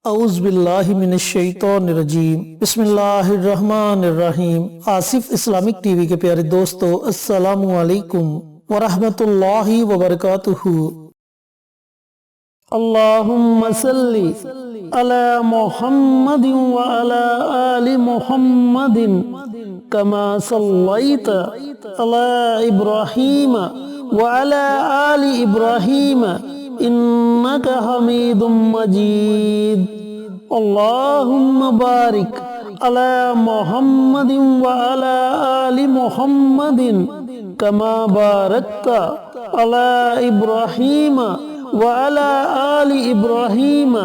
اعوذ باللہ من الشیطان الرجیم بسم اللہ الرحمن الرحیم۔ آصف اسلامک ٹی وی کے پیارے دوستو، السلام علیکم ورحمۃ اللہ وبرکاتہ۔ اللہم صلی علی محمد وعلی آل محمد کما صلیت علی ابراہیم وعلی آل ابراہیم انک حمید مجید۔ اللہم بارک علی محمد وعلی آل محمد کما بارکت علی ابراہیم وعلی آل ابراہیم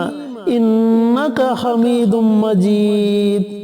انک حمید مجید۔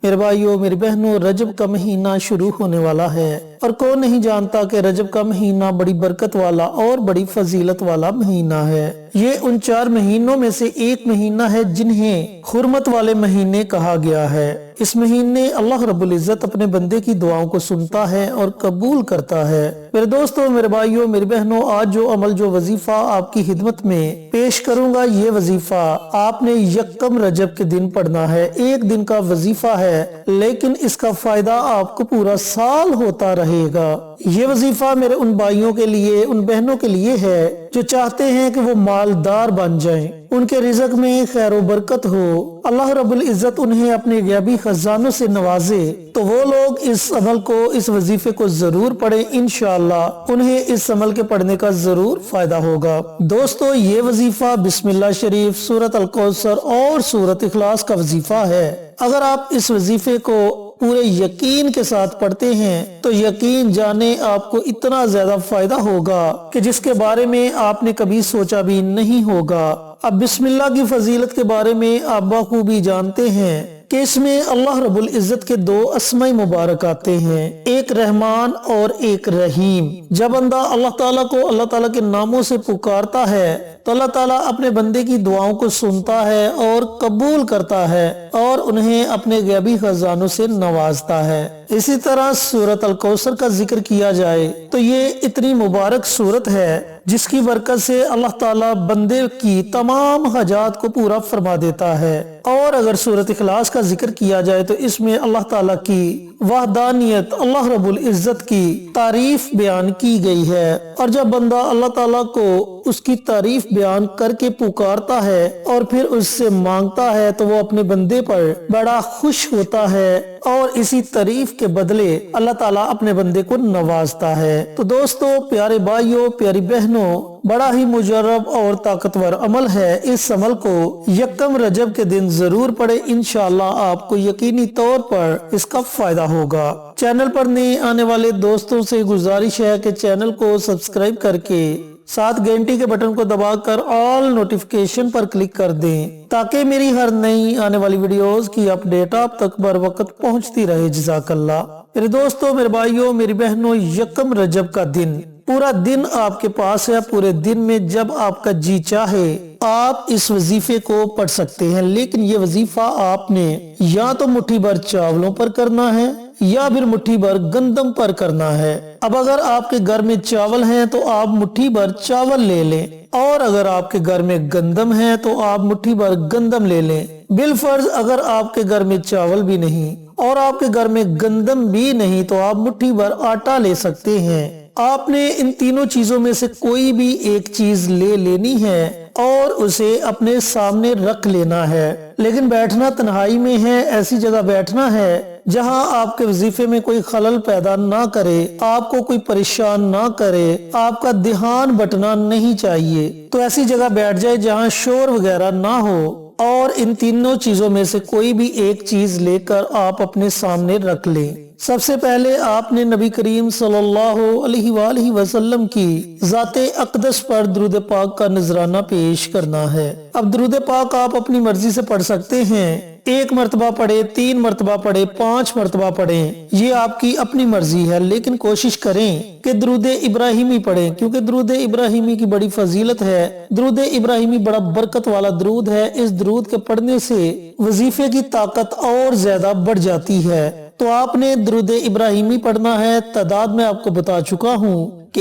میرے بھائیو، میری بہنوں، رجب کا مہینہ شروع ہونے والا ہے، اور کون نہیں جانتا کہ رجب کا مہینہ بڑی برکت والا اور بڑی فضیلت والا مہینہ ہے۔ یہ ان 4 مہینوں میں سے ایک مہینہ ہے جنہیں حرمت والے مہینے کہا گیا ہے۔ اس مہینے اللہ رب العزت اپنے بندے کی دعاؤں کو سنتا ہے اور قبول کرتا ہے۔ میرے دوستو، میرے بھائیو، میری بہنوں، آج جو عمل، جو وظیفہ آپ کی خدمت میں پیش کروں گا، یہ وظیفہ آپ نے یکم رجب کے دن پڑھنا ہے۔ ایک دن کا وظیفہ ہے، لیکن اس کا فائدہ آپ کو پورا سال ہوتا رہے گا۔ یہ وظیفہ میرے ان بھائیوں کے لیے، ان بہنوں کے لیے ہے جو چاہتے ہیں کہ وہ مالدار بن جائیں، ان کے رزق میں خیر و برکت ہو، اللہ رب العزت انہیں اپنے غیبی خزانوں سے نوازے، تو وہ لوگ اس عمل کو، اس وظیفے کو ضرور پڑھیں۔ انشاءاللہ انہیں اس عمل کے پڑھنے کا ضرور فائدہ ہوگا۔ دوستو، یہ وظیفہ بسم اللہ شریف، سورۃ الکوثر اور سورۃ اخلاص کا وظیفہ ہے۔ اگر آپ اس وظیفے کو پورے یقین کے ساتھ پڑھتے ہیں تو یقین جانے آپ کو اتنا زیادہ فائدہ ہوگا کہ جس کے بارے میں آپ نے کبھی سوچا بھی نہیں ہوگا۔ اب بسم اللہ کی فضیلت کے بارے میں آپ بخوبی جانتے ہیں کہ اس میں اللہ رب العزت کے 2 اسماء مبارک آتے ہیں، ایک رحمان اور ایک رحیم۔ جب بندہ اللہ تعالیٰ کو، اللہ تعالیٰ کے ناموں سے پکارتا ہے تو اللہ تعالیٰ اپنے بندے کی دعاؤں کو سنتا ہے اور قبول کرتا ہے اور انہیں اپنے غیبی خزانوں سے نوازتا ہے۔ اسی طرح سورۃ الکوثر کا ذکر کیا جائے تو یہ اتنی مبارک سورت ہے جس کی برکت سے اللہ تعالیٰ بندے کی تمام حاجات کو پورا فرما دیتا ہے۔ اور اگر سورۃ اخلاص کا ذکر کیا جائے تو اس میں اللہ تعالیٰ کی وحدانیت، اللہ رب العزت کی تعریف بیان کی گئی ہے، اور جب بندہ اللہ تعالیٰ کو اس کی تعریف بیان کر کے پکارتا ہے اور پھر اس سے مانگتا ہے تو وہ اپنے بندے پر بڑا خوش ہوتا ہے، اور اسی تعریف کے بدلے اللہ تعالیٰ اپنے بندے کو نوازتا ہے۔ تو دوستو، پیارے بھائیوں، پیاری بہنوں، بڑا ہی مجرب اور طاقتور عمل ہے۔ اس عمل کو یکم رجب کے دن ضرور پڑھیں، انشاءاللہ آپ کو یقینی طور پر اس کا فائدہ ہوگا۔ چینل پر نئے آنے والے دوستوں سے گزارش ہے کہ چینل کو سبسکرائب کر کے ساتھ گھنٹی کے بٹن کو دبا کر آل نوٹیفیکیشن پر کلک کر دیں تاکہ میری ہر نئی آنے والی ویڈیوز کی اپڈیٹ آپ تک بر وقت پہنچتی رہے۔ جزاک اللہ۔ میرے دوستو، میرے بھائیوں، میری بہنوں، یکم رجب کا دن، پورا دن آپ کے پاس ہے۔ پورے دن میں جب آپ کا جی چاہے آپ اس وظیفے کو پڑھ سکتے ہیں، لیکن یہ وظیفہ آپ نے یا تو مٹھی بھر چاولوں پر کرنا ہے یا پھر مٹھی بھر گندم پر کرنا ہے۔ اب اگر آپ کے گھر میں چاول ہیں تو آپ مٹھی بھر چاول لے لیں، اور اگر آپ کے گھر میں گندم ہے تو آپ مٹھی بھر گندم لے لیں۔ بالفرض اگر آپ کے گھر میں چاول بھی نہیں اور آپ کے گھر میں گندم بھی نہیں تو آپ مٹھی بھر آٹا لے سکتے ہیں۔ آپ نے ان تینوں چیزوں میں سے کوئی بھی ایک چیز لے لینی ہے اور اسے اپنے سامنے رکھ لینا ہے، لیکن بیٹھنا تنہائی میں ہے، ایسی جگہ بیٹھنا ہے جہاں آپ کے وظیفے میں کوئی خلل پیدا نہ کرے، آپ کو کوئی پریشان نہ کرے، آپ کا دھیان بٹنا نہیں چاہیے۔ تو ایسی جگہ بیٹھ جائے جہاں شور وغیرہ نہ ہو، اور ان تینوں چیزوں میں سے کوئی بھی ایک چیز لے کر آپ اپنے سامنے رکھ لیں۔ سب سے پہلے آپ نے نبی کریم صلی اللہ علیہ وآلہ وسلم کی ذات اقدس پر درود پاک کا نذرانہ پیش کرنا ہے۔ اب درود پاک آپ اپنی مرضی سے پڑھ سکتے ہیں، 1 مرتبہ پڑھے، 3 مرتبہ پڑھے، 5 مرتبہ پڑھیں، یہ آپ کی اپنی مرضی ہے، لیکن کوشش کریں کہ درود ابراہیمی پڑھیں، کیونکہ درود ابراہیمی کی بڑی فضیلت ہے۔ درود ابراہیمی بڑا برکت والا درود ہے، اس درود کے پڑھنے سے وظیفے کی طاقت اور زیادہ بڑھ جاتی ہے۔ تو آپ نے درود ابراہیمی پڑھنا ہے، تعداد میں آپ کو بتا چکا ہوں کہ